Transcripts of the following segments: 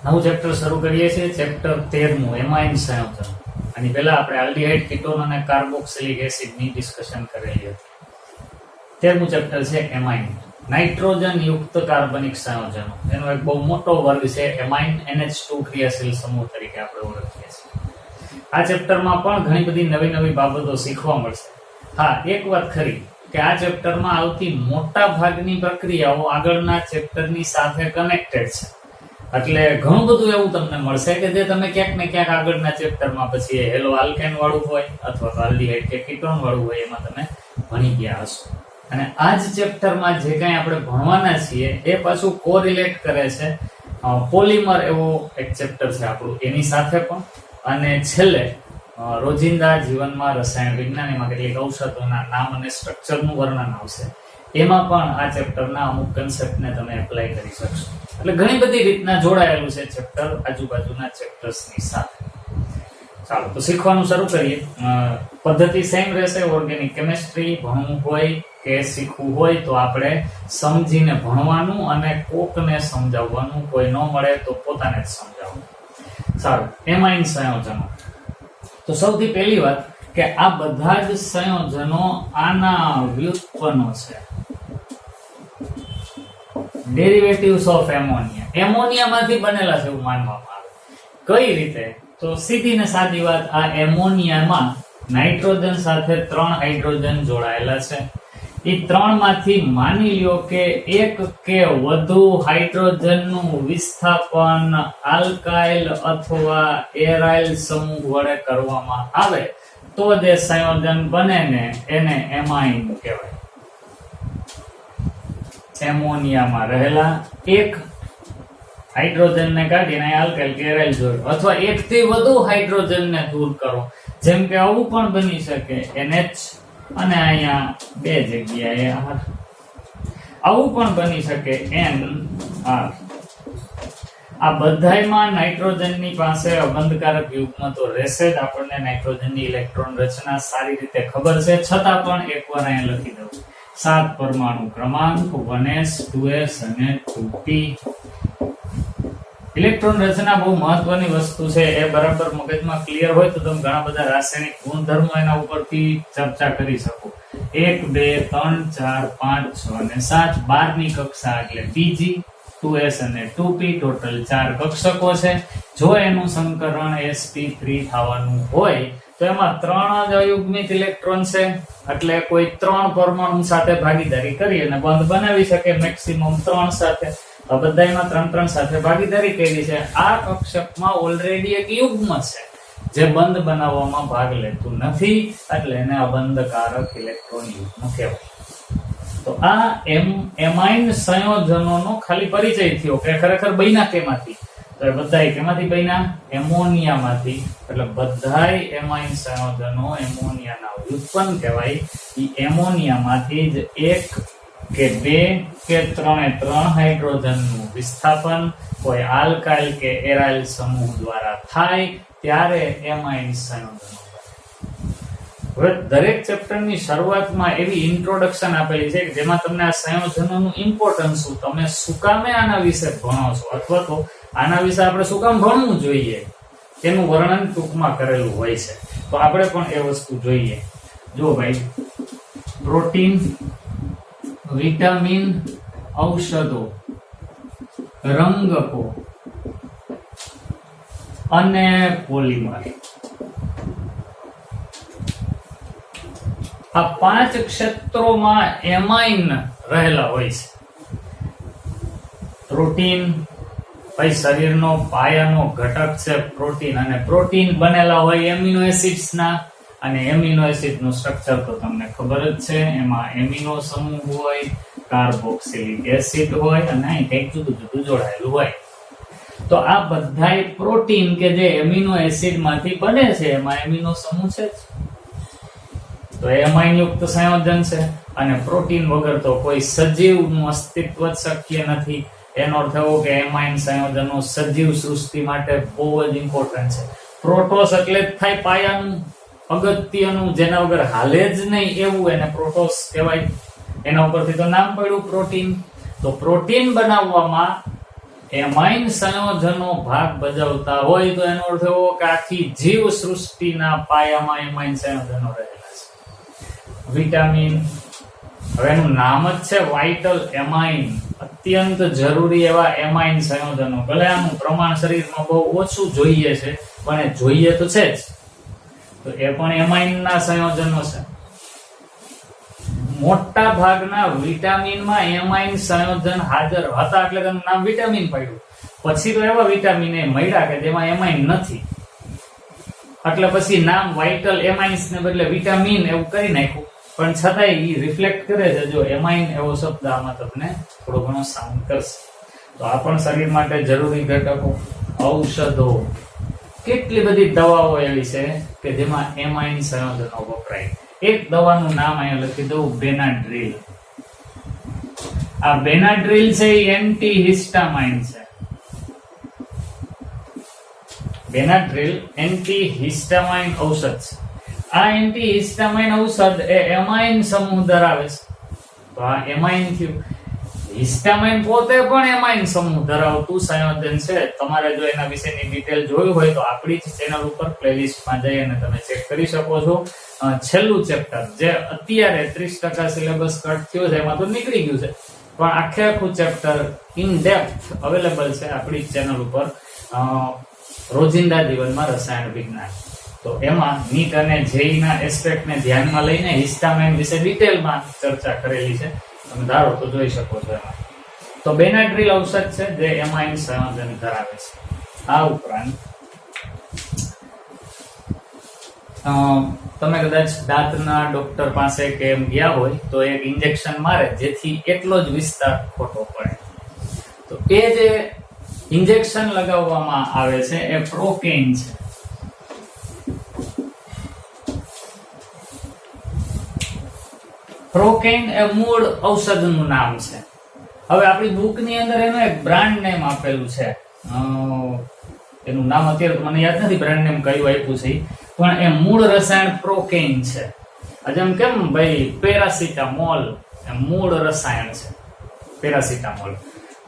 નવું ચેપ્ટર શરૂ કરીએ છીએ, ચેપ્ટર 13 એમાઇન સંયોજન. આની પહેલા આપણે આલ્ડીહાઇડ, કીટોન અને કાર્બોક્સિલિક એસિડ ની ડિસ્કશન કરેલી હતી. 13મું ચેપ્ટર છે એમાઇન, નાઇટ્રોજન યુક્ત કાર્બનિક સંયોજનો. એનો એક બહુ મોટો વર્ગ છે એમાઇન, NH2 ક્રિયાશીલ સમૂહ તરીકે આપણે ઓળખીએ છીએ. આ ચેપ્ટરમાં પણ ઘણી બધી નવી નવી બાબતો શીખવા મળશે. હા, એક વાત ખરી કે આ ચેપ્ટરમાં આવતી મોટા ભાગની પ્રક્રિયાઓ આગળના ચેપ્ટરની સાથે કનેક્ટેડ છે. એટલે ઘણું બધું એવું તમને મળશે કે જે તમે ક્યાંક ને ક્યાંક આગળના ચેપ્ટરમાં પછી હેલો આલ્કેન વાળું હોય અથવા તો આલ્ડીહાઇડ કે કીટોન વાળું હોય એમાં તમે ભણી ગયા હશો. અને આ જ ચેપ્ટરમાં જે કંઈ આપણે ભણવાના છીએ એ પાછું કોરિલેટ કરે છે પોલિમર એવો એક ચેપ્ટર છે આપણું, એની સાથે પણ. અને છેલ્લે રોજિંદા જીવનમાં રસાયણ વિજ્ઞાન, એમાં કેટલીક ઔષધોના નામ અને સ્ટ્રક્ચરનું વર્ણન આવશે. એમાં પણ આ ચેપ્ટરના અમુક કન્સેપ્ટને તમે એપ્લાય કરી શકશો. એટલે ઘણી બધી રીતના જોડાયેલું છે ચેપ્ટર આજુબાજુના ચેપ્ટર્સની સાથે. ચાલો તો શીખવાનું શરૂ કરીએ. પદ્ધતિ સેમ રહેશે. ઓર્ગેનિક કેમિસ્ટ્રી ભણવું હોય કે શીખવું હોય તો આપણે સમજીને ભણવાનું અને કોકને સમજાવવાનું, કોઈ ન મળે તો પોતાને જ સમજાવવાનું. સારું, એમાઇન સંયોજનો. તો સૌથી પહેલી વાત કે આ બધા જ સંયોજનો આના વ્યુત્પન્નો છે, ડેરિવેટિવ્સ ઓફ એમોનિયા. એમોનિયામાંથી બનેલા છે એવું માનવામાં આવે. કઈ રીતે? તો સીધી ને સાદી વાત, આ એમોનિયામાં નાઇટ્રોજન સાથે 3 હાઇડ્રોજન જોડાયેલા છે. એ 3 માંથી માની લ્યો કે એક કે વધુ હાઇડ્રોજનનું વિસ્થાપન આલ્કાઇલ અથવા એરાઇલ સમૂહ વડે કરવામાં આવે તો જે સંયોજન બને ને એને એમાઇન કહેવાય. એમોનિયામાં રહેલા એક હાઇડ્રોજનને કાઢીને આલ્કાઇલ કે એરાઇલ જોડો અથવા એકથી વધુ હાઇડ્રોજનને દૂર કરો. જેમ કે આવું પણ બની શકે NH અને અહીંયા 2 જગ્યાએ R. આવું પણ બની શકે NR. આ બધાયમાં નાઇટ્રોજનની પાસે અબંધકારક યુગ્મ તો રહેશે જ. આપણને નાઇટ્રોજનની ઇલેક્ટ્રોન રચના સારી રીતે ખબર છે, છતાં પણ એકવાર અહીંયા લખી દઉં. 7 પરમાણુ ક્રમાંક 1s 2s અને 2p. ઇલેક્ટ્રોન રચના બહુ મહત્વની વસ્તુ છે. એ બરાબર મગજમાં ક્લિયર હોય તો તમે ઘણા બધા રાસાયણિક ગુણધર્મો એના ઉપરથી ચર્ચા કરી શકો. 1 2 3 4 5 6 અને 7 12ની કક્ષા એટલે Pg, 2s અને 2p, ટોટલ 4 કક્ષકો છે. જો એનું સંકરણ sp3 થવાનું હોય તો એમાં 3 જ અયુગ્મિત ઇલેક્ટ્રોન છે. એટલે કોઈ 3 પરમાણુ સાથે ભાગીદારી કરી અને બંધ બનાવી શકે, મેક્સિમમ 3 સાથે. બધાયમાં 3 સાથે ભાગીદારી કરી છે. આ કક્ષકમાં ઓલરેડી એક યુગ્મ છે જે બંધ બનાવવામાં ભાગ લેતું નથી, એટલે એને અબંધકારક ઇલેક્ટ્રોન યુગ્મ કહેવાય. તો આ એમાઇન સંયોજનોનો ખાલી પરિચય થયો કે ખરેખર બન્યા કેમાંથી. તો એ બધાય કેમાંથી બન્યા? એમોનિયામાંથી. એટલે બધાય એમાઇન સંયોજનો એમોનિયાના વ્યુત્પન્ન કહેવાય. એ એમોનિયામાંથી જ એક કે 2 કે 3 હાઇડ્રોજનનું વિસ્થાપન કોઈ આલ્કાઇલ કે એરાઇલ સમૂહ દ્વારા થાય ત્યારે એમાઇન સંયોજનો. હવે દરેક ચેપ્ટરની શરૂઆતમાં એવી ઇન્ટ્રોડક્શન આપેલી છે કે જેમાં તમને આ સંયોજનોનું ઇમ્પોર્ટન્સ શું, તમે શું કામે આના વિશે ભણો છો અથવા તો આના વિશે આપણે શું કામ ભણવું જોઈએ તેનું વર્ણન ટૂંકમાં કરેલું હોય છે. તો આપણે પણ એ વસ્તુ જોઈએ. જો ભાઈ, પ્રોટીન, વિટામિન, ઔષધો, રંગકો અને પોલિમર, આ 5 ક્ષેત્રોમાં એમાઇન રહેલા હોય છે. પ્રોટીન ભાઈ શરીરનો પાયાનો ઘટક છે પ્રોટીન, અને પ્રોટીન બનેલા હોય એમિનો એસિડ્સના. અને એમિનો એસિડનું સ્ટ્રક્ચર તો તમને ખબર જ છે. એમાં એમિનો સમૂહ હોય, કાર્બોક્સિલિક એસિડ હોય અને અહીં કંઈક જુદું જુદું જોડાયેલું હોય. તો આ બધાય પ્રોટીન કે જે એમિનો એસિડમાંથી બને છે એમાં એમિનો સમૂહ છે જ. તો એમાઇન યુક્ત સંયોજન છે. અને પ્રોટીન વગર તો કોઈ સજીવનું અસ્તિત્વ જ શક્ય નથી. એનો અર્થ એવો કે એમાઇન સંયોજનો સજીવ સૃષ્ટિ માટે બહુ જ ઇમ્પોર્ટન્ટ છે. પ્રોટોસ એટલે જ થાય પાયાનું, અગત્યનું, જેના વગર હાલે જ નહીં એવું એને પ્રોટોસ કહેવાય. એના ઉપરથી તો નામ પડ્યું પ્રોટીન. તો પ્રોટીન બનાવવામાં એમાઇન સંયોજનો ભાગ ભજવતા હોય તો એનો અર્થ એવો કે આખી જીવ સૃષ્ટિના પાયામાં એમાઇન સંયોજનો રહેલા છે. વિટામિન, હવે એનું નામ જ છે વાઇટલ એમાઇન, અત્યંત જરૂરી એવા એમાઇન સંયોજનો. ભલે આનું પ્રમાણ શરીરમાં બહુ ઓછું જોઈએ છે, પણ એ જોઈએ તો છે જ, તો એ પણ એમાઇનના સંયોજનો છે. મોટા ભાગના વિટામિનમાં એમાઇન સંયોજન હાજર હતા એટલે તેનું નામ વિટામિન પડ્યું. પછી તો એવા વિટામિન એ મળ્યા કે જેમાં એમાઇન નથી, એટલે પછી નામ વાઇટલ એમાઇન્સ ને બદલે વિટામિન એવું કરી નાખ્યું. પણ છતાંય એ રિફ્લેક્ટ કરે છે, જો એમાઇન એવો શબ્દ આમાં તમને થોડો ઘણો સાઉન્ડ કરશે. તો આ પણ શરીર માટે જરૂરી ઘટકો. ઔષધો, કેટલી બધી દવાઓ એવી છે કે જેમાં એમાઇન સંયોજનો વપરાય. એક દવાનું નામ અહીંયા લખી દઉં, બેનાડ્રીલ. આ બેનાડ્રીલ છે એ એન્ટીહિસ્ટામાઇન છે. બેનાડ્રીલ એન્ટીહિસ્ટામાઇન ઔષધ છે. આ એન્ટીહિસ્ટામાઇન ઔષધ એ એમાઇન સમૂહ ધરાવે છે. તો આ એમાઇન થયું. હિસ્ટામાઇન પોતે પણ એમાઇન સમૂહ ધરાવતું સંયોજન છે. તમારે જો એના વિશેની ડિટેલ જોવી હોય તો આપણી જ ચેનલ ઉપર પ્લેલિસ્ટમાં જઈ અને તમે ચેક કરી શકો છો. છેલ્લું ચેપ્ટર જે અત્યારે 30% સિલેબસ કટ થયો છે એમાં તો નીકળી ગયું છે, પણ આખે આખું ચેપ્ટર ઇન ડેપ્થ અવેલેબલ છે આપણી ચેનલ ઉપર, રોજિંદા જીવનમાં રસાયણ વિજ્ઞાન. તો એમાં નીટ અને જેઈ ના એસ્પેક્ટને ધ્યાનમાં લઈને હિસ્ટામાઇન વિશે ડિટેલમાં ચર્ચા કરેલી છે. તમે ધારો તો જોઈ શકો છો એમાં. તો બેનાડ્રીલ ઔષધ છે જે એમાઇન સંયોજન ધરાવે છે. આ ઉપરાંત તમે કદાચ દાંતના ડોક્ટર પાસે કે એમ ગયા હોય તો એક ઇન્જેક્શન મારે જેથી એટલો જ વિસ્તાર ખોટો પડે. તો એ જે ઇન્જેક્શન લગાવવામાં આવે છે એ પ્રોકેન છે. પ્રોકેન એ મૂળ ઔષધનું નામ છે. હવે આપણી બુકની અંદર એનું એક બ્રાન્ડ નેમ આપેલું છે. એનું નામ અત્યારે તો મને યાદ નથી બ્રાન્ડ નેમ કયું આપ્યું છે, પણ એ મૂળ રસાયણ પ્રોકેન છે. જેમ કેમ ભાઈ પેરાસિટામોલ એ મૂળ રસાયણ છે, પેરાસિટામોલ.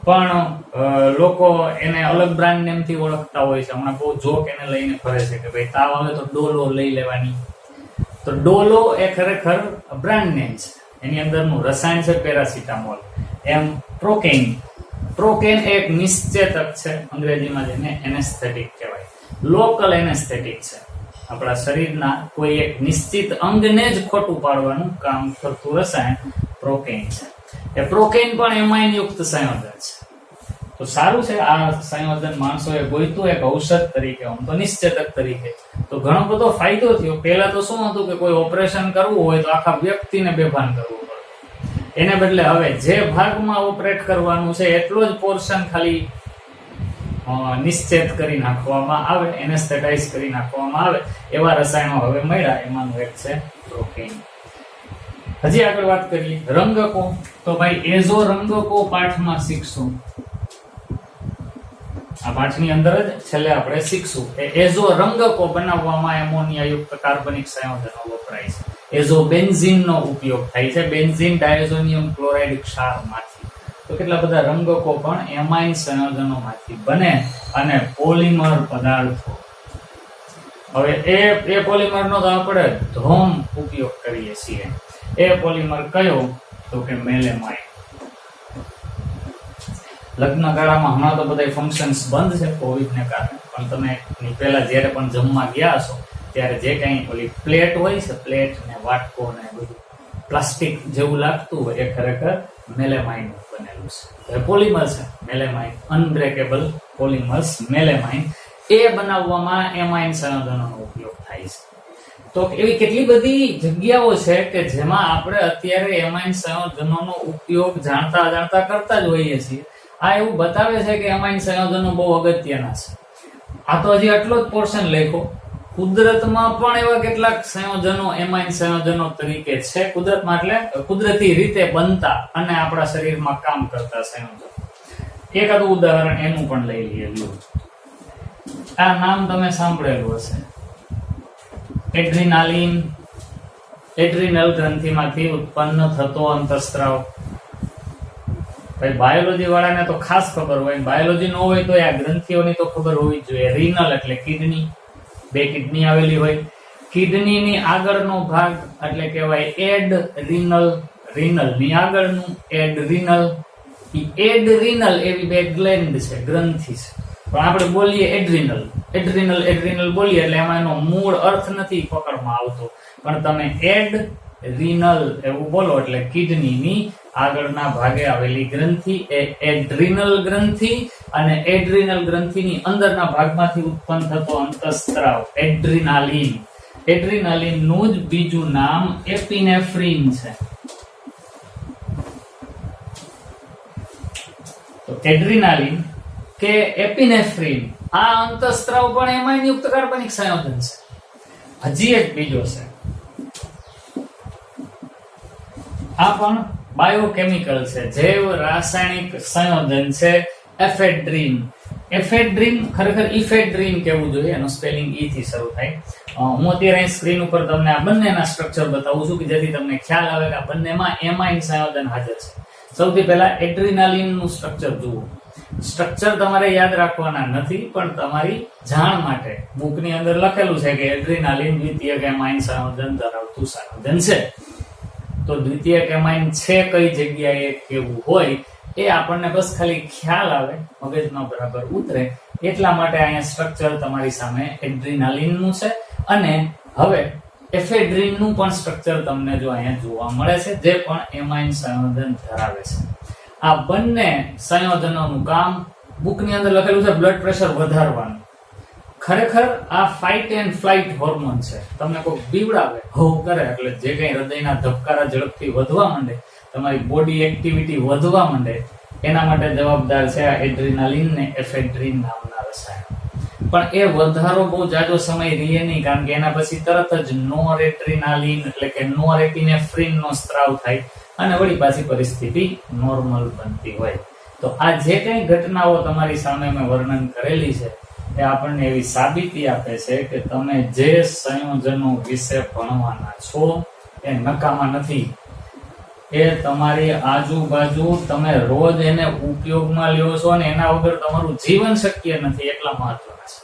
પણ લોકો એને અલગ બ્રાન્ડ નેમ થી ઓળખતા હોય છે. હમણાં બહુ જોક એને લઈને ફરે છે કે ભાઈ તાવ આવે તો ડોલો લઈ લેવાની. તો ડોલો એ ખરેખર બ્રાન્ડ નેમ છે, એની અંદરનું રસાયણ છે પેરાસિટામોલ. એમ પ્રોકેન, પ્રોકેન એક નિશ્ચેતક છે, અંગ્રેજીમાં જેને એનેસ્થેટિક કહેવાય. લોકલ એનેસ્થેટિક છે. આપણા શરીરના કોઈ એક નિશ્ચિત અંગને જ ખોટું પાડવાનું કામ કરતું રસાયણ પ્રોકેન છે. એ પ્રોકેન પણ એમાઇન યુક્ત સંયોજન છે. તો સારું છે, આ સંયોજન માણસોએ ગોઈતું એક ઔષધ તરીકે, આમ તો નિશ્ચેતક તરીકે. તો ઘણો બધો ફાયદો થયો. પહેલા તો શું હતું કે કોઈ ઓપરેશન કરવું હોય તો આખા વ્યક્તિને બેભાન કરવું પડે. એને બદલે હવે જે ભાગમાં ઓપરેટ કરવાનું છે એટલો જ પોર્શન ખાલી નિશ્ચેત કરી નાખવામાં આવે, એનેસ્થેટાઇઝ કરી નાખવામાં આવે એવા રસાયણો હવે મળ્યા. એમાંનું એક છે પ્રોકેન. હજી આગળ વાત કરીએ રંગકો. તો ભાઈ એઝો રંગકો પાઠમાં શીખશું. આ પાઠની અંદર જ છેલ્લે આપણે શીખશું કે એઝો રંગકો બનાવવામાં એમોનિયા યુક્ત કાર્બનિક સંયોજનો વપરાય છે. એઝો બેન્ઝીન નો ઉપયોગ થાય છે, બેન્ઝીન ડાયઝોનિયમ ક્લોરાઇડ ક્ષારમાંથી. તો કેટલા બધા રંગકો પણ એમાઇન સંયોજનોમાંથી બને અને પોલિમર પદાર્થો. હવે એ પોલિમરનો તો આપણે ધોમ ઉપયોગ કરીએ છીએ. એ પોલિમર કયો? તો કે મેલેમાઇન. લગ્ન ગાળામાં હમણાં તો બધા ફંક્શન્સ બંધ છે કોવિડને કારણે, પણ તમે પહેલા જ્યારે પણ જમવા ગયા હશો ત્યારે જે કંઈ ઓલી પ્લેટ હોય છે, પ્લેટ ને વાટકો ને બધું પ્લાસ્ટિક જેવું લાગતું હોય એ ખરેખર મેલેમાઇન બનેલું છે. પોલિમર છે મેલેમાઇન, અનબ્રેકેબલ પોલિમર્સ મેલેમાઇન. એ બનાવવામાં એમાઇન સંયોજનોનો ઉપયોગ થાય છે. તો એવી કેટલી બધી જગ્યાઓ છે કે જેમાં આપણે અત્યારે એમાઇન સંયોજનોનો ઉપયોગ જાણતા કરતા જ હોઈએ છીએ. આ એવું બતાવે છે કે એમાઇન સંયોજનો બહુ અગત્યના છે. આ તો હજી આટલો જ પોર્શન લખ્યો. કુદરતમાં પણ એવા કેટલાક સંયોજનો એમાઇન સંયોજનો તરીકે છે. કુદરતમાં એટલે કુદરતી રીતે બનતા અને આપણા શરીરમાં કામ કરતા સંયોજનો. એકાદું ઉદાહરણ એનું પણ લઈ લઈએ. આ નામ તમે સાંભળેલું હશે, એડ્રીનાલિન. એડ્રીનલ ગ્રંથિમાંથી ઉત્પન્ન થતો અંતઃસ્ત્રાવ. ભાઈ બાયોલોજી વાળાને તો ખાસ ખબર હોય, બાયોલોજી ન હોય તો આ ગ્રંથિઓની તો ખબર હોવી જ જોઈએ. રીનલ એટલે કિડની, બે કિડની આવેલી હોય. કિડનીની આગળનો ભાગ એટલે કહેવાય એડરીનલ. રીનલ ની આગળનું એડરીનલ. એડરીનલ એવી બે ગ્લેન્ડ છે, ગ્રંથિ છે, પણ આપણે બોલીએ એડ્રીનલ. એડ્રીનલ બોલીએ એટલે એમાં એનો મૂળ અર્થ નથી પકડમાં આવતો, પણ તમે એડરીનલ એવું બોલો એટલે કિડનીની આગળના ભાગે આવેલી ગ્રંથિ એ એડ્રીનલ ગ્રંથિ, અને એડ્રીનલ ગ્રંથિની અંદરના ભાગમાંથી ઉત્પન્ન થતો અંતઃસ્ત્રાવ એડ્રીનાલિન. એડ્રીનાલિન નું જ બીજું નામ એપિનેફ્રીન છે. તો એડ્રીનાલિન કે એપિનેફ્રીન આ અંતઃસ્ત્રાવ પણ એમાઇન યુક્ત કાર્બનિક સંયોજન છે. હજી એક બીજો છે, આ પણ બાયોકેમિકલ છે, જૈવ રાસાયણિક સંયોજન છે એફેડ્રીન. એફેડ્રીન ખરેખર ઇફેડ્રીન કેવું જોઈએ, એનો સ્પેલિંગ ઈ થી શરૂ થાય. હું અત્યારે અહીં સ્ક્રીન ઉપર તમને આ બંનેના સ્ટ્રક્ચર બતાવું છું કે જેથી તમને ખ્યાલ આવે કે આ બંનેમાં એમાઇન સંયોજન હાજર છે. સૌથી પહેલા એડ્રીનાલિન નું સ્ટ્રક્ચર જુઓ. સ્ટ્રક્ચર તમારે યાદ રાખવાના નથી, પણ તમારી જાણ માટે બુકની અંદર લખેલું છે કે એડ્રીનાલિન દ્વિતીયક એમાઇન સંયોજન ધરાવતું સંયોજન છે. તો દ્વિતીયક એમાઇન છે કઈ જગ્યાએ કેવું હોય એ આપણને બસ ખાલી ખ્યાલ આવે, મગજમાં બરાબર ઉતરે એટલા માટે અહીંયા સ્ટ્રક્ચર તમારી સામે એડ્રીનાલિન નું છે. અને હવે એફેડ્રીન નું પણ સ્ટ્રક્ચર તમને જો અહીંયા જોવા મળે છે, જે પણ એમાઇન સંયોજન ધરાવે છે. આ બંને સંયોજનોનું કામ બુકની અંદર લખેલું છે બ્લડ પ્રેશર વધારવાનું. ખરેખર આ ફાઇટ એન્ડ ફ્લાઇટ હોર્મોન છે. તમને કોઈ બીવડાવે, હવ કરે એટલે જે કઈ હૃદયના ધબકારા ઝડપથી વધવા માંડે, તમારી બોડી એક્ટિવિટી વધવા માંડે, એના માટે જવાબદાર છે આ એડ્રીનાલિન ને એફેડ્રીન નામના રસાયણ. પણ એ વધારો બહુ જાજો સમય રહે નહીં, કારણ કે એના પછી તરત જ નોરેટ્રીનાલિન એટલે કે નોરેપિનેફ્રીન નો સ્ત્રાવ થાય અને વળી પાછી પરિસ્થિતિ નોર્મલ બનતી હોય. તો આ જે કઈ ઘટનાઓ તમારી સામે મેં વર્ણન કરેલી છે એ આપણને એવી સાબિતી આપે છે કે તમે જે સંયોજનો વિશે ભણવાના છો એ નકામા નથી. એ તમારી આજુબાજુ તમે રોજ એને ઉપયોગમાં લ્યો છો અને એના વગર તમારું જીવન શક્ય નથી, એટલા મહત્વના છે.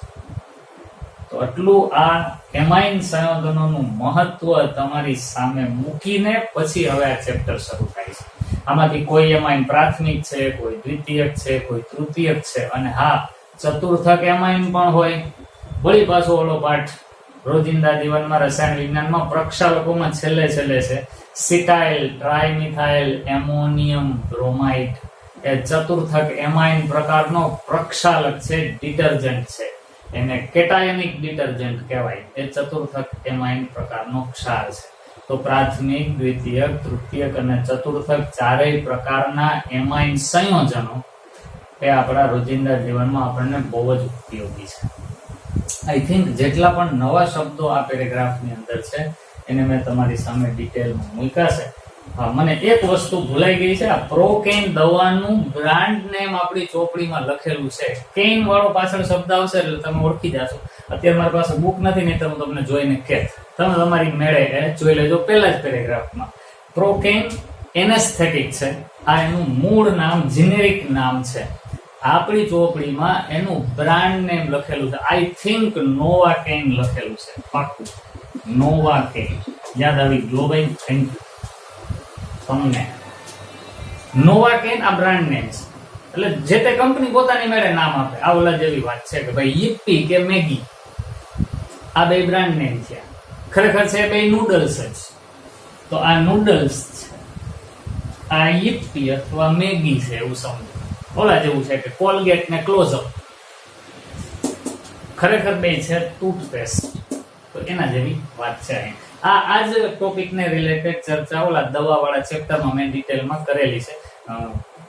તો આટલું આ એમાઇન સંયોજનોનું મહત્વ તમારી સામે મૂકીને પછી હવે આ ચેપ્ટર શરૂ થાય છે. આમાંથી કોઈ એમાઇન પ્રાથમિક છે, કોઈ દ્વિતીયક છે, કોઈ તૃતીયક છે, અને હા ચતુર્થક એમાઇન પણ હોય. વળી પાછો ઓલો પાઠ રોજિંદા જીવનમાં રસાયણ વિજ્ઞાનમાં પ્રક્ષાલકોમાં છેલ્લે છે સિટાઇલ ટ્રાઇમિથાઇલ એમોનિયમ બ્રોમાઇડ. એ ચતુર્થક એમાઇન પ્રકારનો પ્રક્ષાલક છે, ડિટર્જન્ટ છે, એને કેટાયનિક ડિટર્જન્ટ કહેવાય. એ ચતુર્થક એમાઇન પ્રકારનો ક્ષાર છે. તો પ્રાથમિક, દ્વિતીયક, તૃતીયક અને ચતુર્થક ચારેય પ્રકારના એમાઇન સંયોજનો એ આપણા રોજિંદા જીવનમાં આપણને બહુ જ ઉપયોગી છે. આઈ થિંક જેટલા પણ નવા શબ્દો આ પેરેગ્રાફની અંદર છે એને મેં તમારી સામે ડિટેલમાં મૂક્યા છે. મને એક વસ્તુ ભૂલાઈ ગઈ છે, આ પ્રોકેન દવાનું બ્રાન્ડ નેમ આપણી ચોપડીમાં લખેલું છે. કેન વાળો પાછળ શબ્દ આવશે એટલે તમે ઓળખી જાશો. અત્યારે મારી પાસે બુક નથી, નહીં તો હું તમને જોઈને કહેત. તમે તમારી મેળે જોઈ લેજો પહેલા જ પેરેગ્રાફમાં. પ્રોકેન એનેસ્થેટિક છે, આ એનું મૂળ નામ જેનેરિક નામ છે. આપણી ચોપડીમાં એનું બ્રાન્ડ નેમ લખેલું છે. આઈ થિંક નોવાકેન લખેલું છે, પાક્કું નોવાકેન. યાદ આવી ગયો ભાઈ, થેન્ક યુ તમને. નોવાકેન આ બ્રાન્ડ નેમ છે, એટલે જે તે કંપની પોતાની મેળે નામ આપે. આ ઓલા જેવી વાત છે કે ભાઈ યિપ્પી કે મેગી, આ બે બ્રાન્ડ નેમ છે. ખરેખર છે બે નૂડલ્સ જ. તો આ નૂડલ્સ છે, આ યિપ્પી અથવા મેગી છે એવું સમજો. ઓલા જેવું છે કે કોલગેટ ને ક્લોઝઅપ, ખરેખર બે છે ટૂથપેસ્ટ. તો એના જેવી વાત છે. આ જ ટોપિકને રિલેટેડ ચર્ચા ઓલા દવા વાળા ચેપ્ટરમાં મેં ડિટેલમાં કરેલી છે.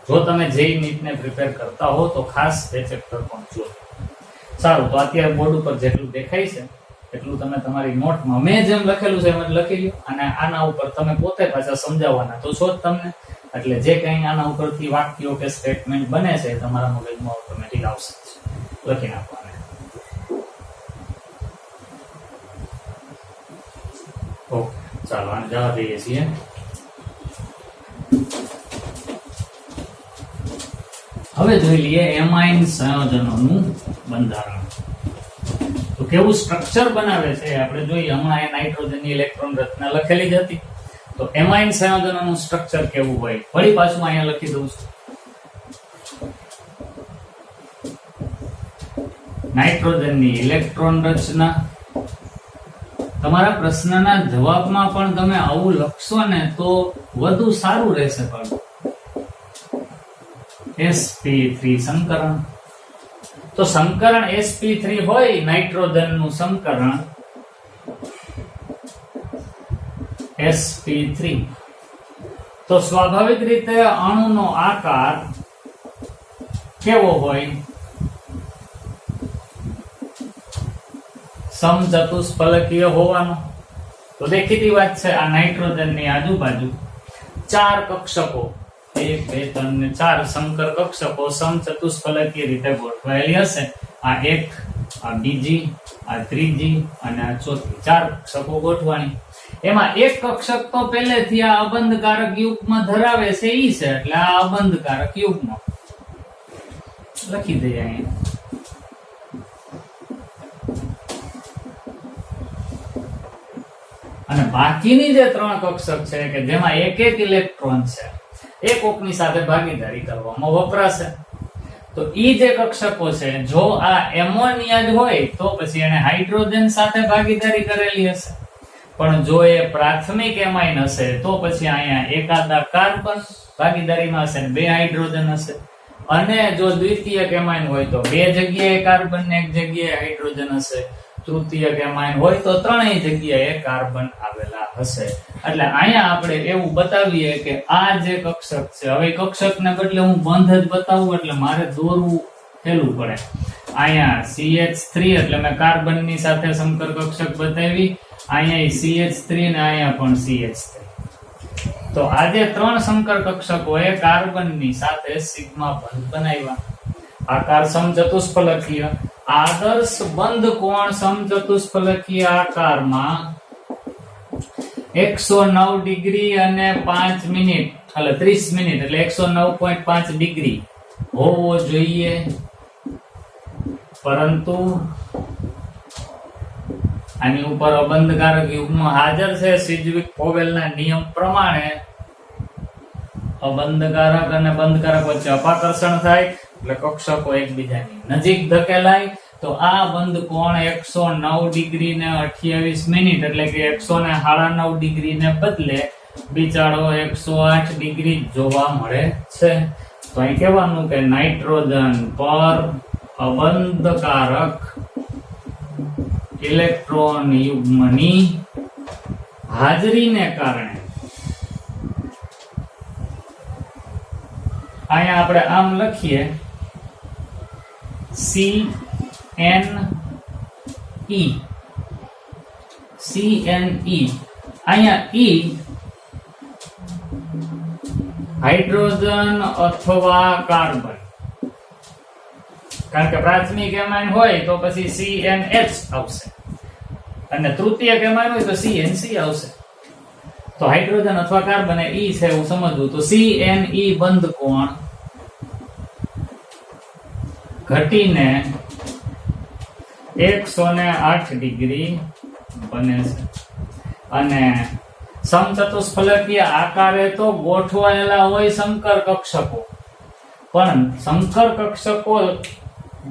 જો તમે જેઈ નીટને પ્રિપેર કરતા હો તો ખાસ એ ચેપ્ટર પણ જો. સારું, તો અત્યારે બોર્ડ ઉપર જેટલું દેખાય છે એટલું તમે તમારી નોટમાં મેં જેમ લખેલું છે એમ જ લખી લો. અને આના ઉપર તમે પોતે પાછા સમજાવવાના તો છો જ તમને. એટલે જે કંઈ આના ઉપરથી વાક્યો કે સ્ટેટમેન્ટ બને છે તમારા મગજમાં ઓટોમેટિક આવશે, લખી નાખવાના. ઓકે, ચાલો આને જવા દઈએ છીએ. હવે જોઈ લઈએ એમાઇન સંયોજનોનું બંધારણ. તો કેવું સ્ટ્રક્ચર બનાવે છે આપણે જોઈએ. હમણાં એ નાઇટ્રોજનની ઇલેક્ટ્રોન રચના લખેલી જ હતી. તો એમાઇન સંયોજનોનું સ્ટ્રક્ચર કેવું હોય ફરી પાછું અહીંયા લખી દઉં છું. નાઇટ્રોજનની ઇલેક્ટ્રોન રચના. તમારા પ્રશ્નના જવાબમાં પણ તમે આવું લખશો ને તો વધુ સારું રહેશે. પણ sp3 સંકરણ. તો સંકરણ sp3 હોય નાઇટ્રોજનનું સંકરણ sp3 તો સ્વાભાવિક રીતે અણુનો આકાર કેવો હોય? સમચતુષ્ફલકીય હોવાનો. તો દેખીતી વાત છે આ નાઇટ્રોજનની આજુબાજુ 4 કક્ષકો 1 2 3 ને 4 સંકર કક્ષકો સમચતુષ્ફલકીય રીતે ગોઠવાયેલી હશે. આ એક, આ બીજી, આ ત્રીજી અને આ ચોથી 4 કક્ષકો ગોઠવાની. એમાં એક કક્ષક તો પહેલેથી આ અબંધકારક યુગ્મ ધરાવે છે ઈ છે એટલે આ અબંધકારક યુગ્મ લખી દઈએ અહીંયા. અને બાકીની જે 3 કક્ષક છે કે જેમાં એક એક ઇલેક્ટ્રોન છે એ કોકની સાથે ભાગીદારી કરવામાં વપરાશે. તો ઈ જે કક્ષકો છે જો આ એમોનિયા જ હોય તો પછી એને હાઇડ્રોજન સાથે ભાગીદારી કરેલી હશે. પણ જો એ પ્રાથમિક એમાઇન હશે તો પછી અહીંયા એકાદા કાર્બન ભાગીદારીમાં હશે ને 2 હાઇડ્રોજન હશે. અને જો દ્વિતીયક એમાઇન હોય તો 2 જગ્યાએ કાર્બન ને 1 જગ્યાએ હાઇડ્રોજન હશે. તૃતીયક એમાઇન હોય તો 3 જગ્યાએ કાર્બન આવેલા હશે. એટલે અહીંયા આપણે એવું બતાવીએ કે આ જે કક્ષક છે, હવે કક્ષકને બદલે હું બંધ જ બતાવું એટલે મારે દોરવું હેલું પડે. અહીંયા CH3 એટલે મેં કાર્બનની સાથે સંકર કક્ષક બતાવી. અહીંયા CH3 ને અહીંયા પણ CH3. તો આ જે 3 સંકર કક્ષકો એ કાર્બનની સાથે સિગ્મા બંધ બનાવ્યા. આકાર સમચતુષ્ફલકીય. આદર્શ બંધ કોણ સમચતુષ્ફલકીય આકારમાં 109 ડિગ્રી અને 5 મિનિટ એટલે 30 મિનિટ એટલે 109.5 ડિગ્રી હોવો જોઈએ. પરંતુ આની ઉપર અબંધકારક યુગ્મ હાજર છે. સિજવિક-ફોવેલના નિયમ પ્રમાણે અબંધકારક અને બંધકારક વચ્ચે અપાકર્ષણ થાય એટલે કક્ષકો એકબીજાની નજીક ધકેલાય. તો આ બંધ કોણ 109 ડિગ્રી ને 28 મિનિટ એટલે કે 109.5 ડિગ્રી ને બદલે બિચારો 108 ડિગ્રી જોવા મળે છે. તો અહીં કહેવાનું કે નાઇટ્રોજન પર અબંધકારક ઇલેક્ટ્રોન યુગ્મની હાજરીને કારણે અહીંયા આપણે આમ લખીએ CNE. અહીંયા E હાઇડ્રોજન અથવા કાર્બન, કારણ કે પ્રાથમિક એમાઇન હોય તો પછી CNH આવશે અને તૃતીયક એમાઇન હોય તો CNC આવશે. તો હાઇડ્રોજન અથવા કાર્બન એ છે એવું સમજવું. તો CNE બંધ કોણ ઘટીને 108 ડિગ્રી બને છે. અને સમચતુષ્ફલકીય આકારે તો ગોઠવાયેલા હોય સંકર કક્ષકો, પણ સંકર કક્ષકો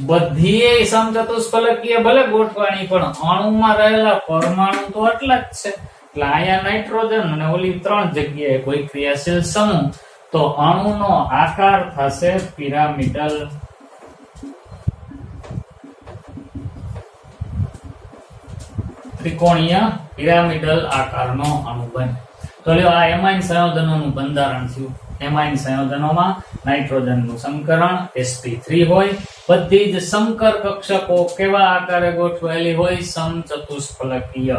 બધી સમચતુષ્ફલકીય ભલે ગોઠવાણી પણ અણુમાં રહેલા પરમાણુ તો એટલા જ છે. એટલે અહીંયા નાઇટ્રોજન અને ઓલી 3 જગ્યાએ કોઈ ક્રિયાશીલ સમૂહ તો અણુનો આકાર થશે પિરામિડલ. ત્રિકોણીય પિરામિડલ આકારનો અણુ બને. તો લ્યો આ એમાઇન સંયોજનોનું બંધારણ થયું. એમાઇન સંયોજનોમાં નાઇટ્રોજનનું સંકરણ sp3 હોય. બધી જ સંકર કક્ષકો કેવા આકારે ગોઠવાયેલી હોય? સમચતુષ્ફલકીય.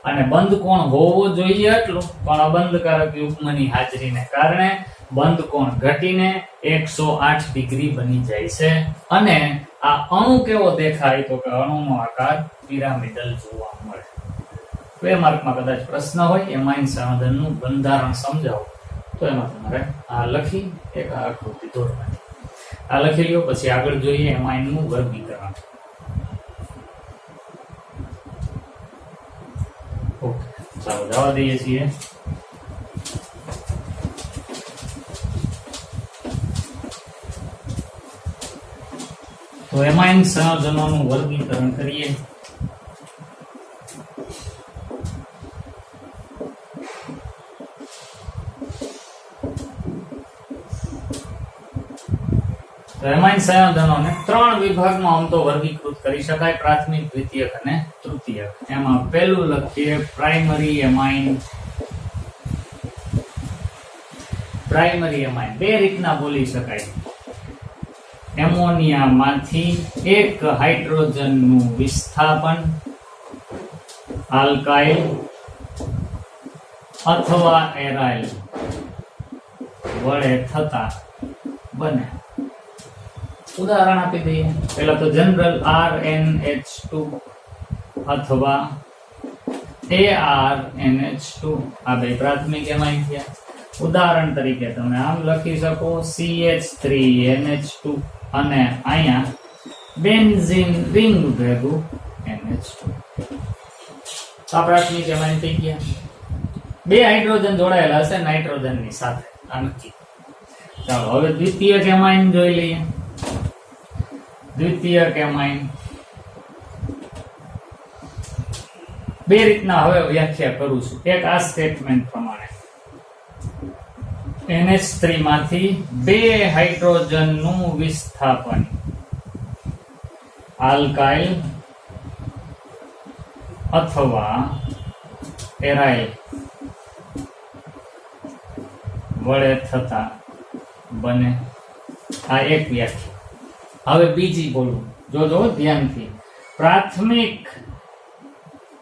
અને બંધ કોણ હોવો જોઈએ એટલું, પણ અબંધકારક યુગ્મની હાજરીને કારણે બંધ કોણ ઘટીને 108 ડિગ્રી બની જાય છે. અને આ અણુ કેવો દેખાય? તો કે અણુનો આકાર પિરામિડલ જોવા મળે. 2 માર્કમાં કદાચ પ્રશ્ન હોય એમાઇન સંયોજનનું બંધારણ સમજાવો તો એમાં તમારે આ લખી એક આકૃતિ દોરવાની. આ લખી લ્યો, પછી આગળ જોઈએ એમાઇન નું વર્ગીકરણ. ઓકે, ચાલો જવા દઈએ છીએ. તો એમાઇન સંયોજનોનું વર્ગીકરણ કરીએ. એમાઇન સંયોજનોને 3 વિભાગમાં આમ તો વર્ગીકૃત કરી શકાય: પ્રાથમિક, દ્વિતીયક અને તૃતીયક. એમાં પહેલું લખીએ પ્રાઇમરી એમાઇન. પ્રાઇમરી એમાઇન બે રીતના બોલી શકાય. એમોનિયામાંથી એક હાઇડ્રોજનનું વિસ્થાપન આલ્કાઇલ અથવા એરાઇલ વડે થતા બને. ઉદાહરણ આપી દઈએ. પહેલા તો જનરલ RnH2 અથવા ArNH2, આ બે પ્રાથમિક એમાઇન થયા. ઉદાહરણ તરીકે તમે આમ લખી શકો CH3NH2 અને અહીંયા બેન્ઝીન રિંગ ભેગું NH2. આ પ્રાથમિક એમાઇન થઈ ગયા. બે હાઇડ્રોજન જોડાયેલા હશે નાઇટ્રોજનની સાથે, આ નક્કી. ચાલો હવે દ્વિતીયક એમાઇન જોઈ લઈએ. દ્વિતીયક એમાઇન બે રીતના હવે વ્યાખ્યા કરું છું. એક આ સ્ટેટમેન્ટ પ્રમાણે NH3 માંથી બે હાઇડ્રોજનનું વિસ્થાપન આલ્કાઇલ અથવા એરાઇલ વડે થતા બને. આ એક વ્યાખ્યા. હવે બીજી બોલું, જોજો ધ્યાનથી. પ્રાથમિક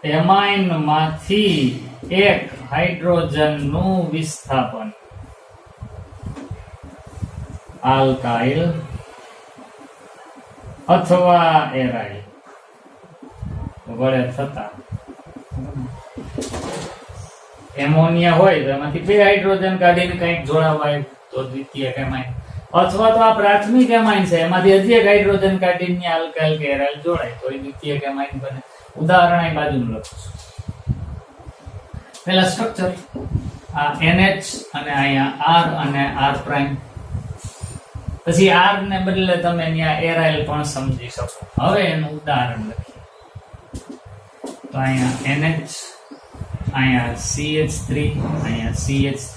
એમાઇન માંથી એક હાઇડ્રોજનનું વિસ્થાપન આલ્કાઇલ અથવા એરાઇલ વડે થતા. એમોનિયા હોય તો એમાંથી બે હાઇડ્રોજન કાઢીને કંઈક જોડાવાય તો દ્વિતીયક એમાઇન, અથવા તો આ પ્રાથમિક એમાઇન છે એમાંથી હજી એક હાઇડ્રોજન કાઢીને આલ્કાઇલ કે એરાઇલ જોડાય તો એ દ્વિતીયક એમાઇન બને. ઉદાહરણ અહીં બાજુનું લખું છું. પહેલા સ્ટ્રક્ચર, આ NH અને અહીંયા R અને R પ્રાઇમ. પછી R ને બદલે તમે અહીંયા એરાઇલ પણ સમજી શકો. હવે એનું ઉદાહરણ લખીએ. તો અહીંયા NH, અહીંયા CH3, અહીંયા CH3,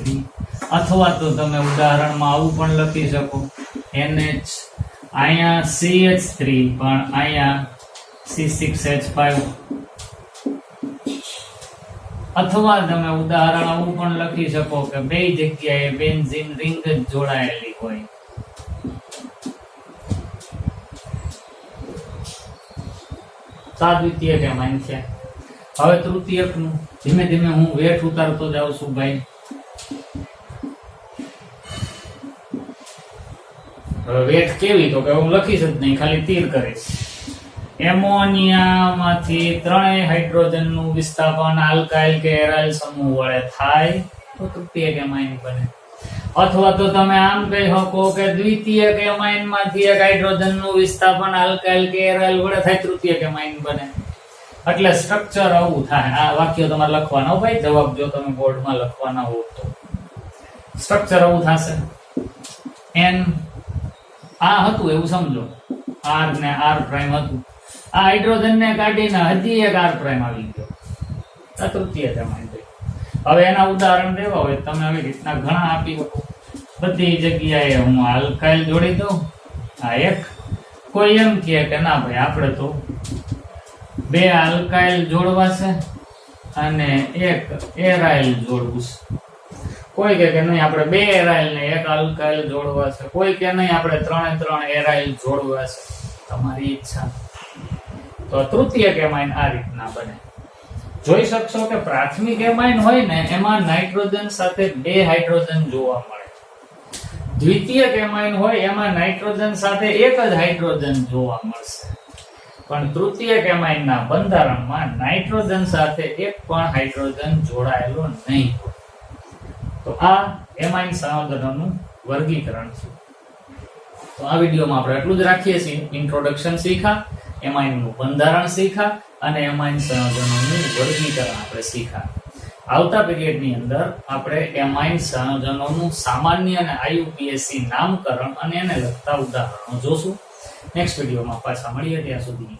અથવા તો તમે ઉદાહરણમાં આવું પણ લખી શકો NH, અહીંયા CH3 પણ અહીંયા C6H5, અથવા તમે ઉદાહરણ આવું પણ લખી શકો કે બે જગ્યાએ બેન્ઝીન રિંગ જ જોડાયેલી હોય. દ્વિતીયક એમાઇન છે. હવે તૃતીયક નું ધીમે ધીમે હું વેઠ ઉતારતો જાઉં છું ભાઈ. હવે વેઠ કેવી, તો કે હું લખીશ જ નહીં, ખાલી તીર કરીશ. એમોનિયામાંથી ત્રણેય હાઇડ્રોજનનું વિસ્થાપન આલ્કાઇલ કે એરાઇલ સમૂહ વડે થાય તો તૃતીયક એમાઇન બને. અથવા તો તમે આમ કહી શકો કે દ્વિતીયક એમાઇનમાંથી એક હાઇડ્રોજનનું વિસ્થાપન આલ્કાઇલ કે એરાઇલ વડે થાય તૃતીયક એમાઇન બને. એટલે સ્ટ્રક્ચર આવું થાય. આ વાક્ય તમારે લખવાના હો ભાઈ, જવાબ જો તમે બોર્ડમાં લખવાના હો તો સ્ટ્રક્ચર આવું થશે. N આ હતું એવું સમજો, R ને R પ્રાઇમ હતું. આ હાઇડ્રોજન ને કાઢીને હજી એક R પ્રાઇમ આવી ગયો, આ તૃતીયક એમાઇન થઈ. હવે એના ઉદાહરણ દેવા હોય તમે આવી રીતના ઘણા આપી શકો. બધી જગ્યાએ હું આલ્કાઇલ જોડી દઉં. આ એક કોઈ એમ કહે કે ના ભાઈ આપણે તો બે આલ્કાઇલ જોડવા છે અને એક એરાઇલ જોડવું છે. કોઈ કહે કે નહીં આપણે બે એરાઇલ ને એક આલ્કાઇલ જોડવા છે. કોઈ કે નહીં આપણે ત્રણ એરાઇલ જોડવા છે. તમારી ઈચ્છા. તો તૃતીયક એમાઇન આ રીતના બને. જોઈ શકશો કે પ્રાથમિક એમાઇન હોય ને એમાં નાઇટ્રોજન સાથે બે હાઇડ્રોજન જોવા મળે. દ્વિતીયક એમાઇન હોય એમાં નાઇટ્રોજન સાથે એક જ હાઇડ્રોજન જોવા મળશે. પણ તૃતીયક એમાઇનના બંધારણમાં નાઇટ્રોજન સાથે એક પણ હાઇડ્રોજન જોડાયેલો નહીં. તો આ એમાઇન સંયોજનોનું વર્ગીકરણ છે. તો આ વિડીયોમાં આપણે એટલું જ રાખીએ છીએ. ઇન્ટ્રોડક્શન શીખ્યા, એમાઇનનું બંધારણ શીખ્યા અને એમાઇન સંયોજનોનું વર્ગીકરણ આપણે શીખ્યા. આવતા પીરિયડની અંદર આપણે એમાઇન સંયોજનોનું સામાન્ય અને IUPAC નામકરણ અને એને લગતા ઉદાહરણો જોશું. નેક્સ્ટ વિડીયોમાં પાછા મળીએ, ત્યાં સુધી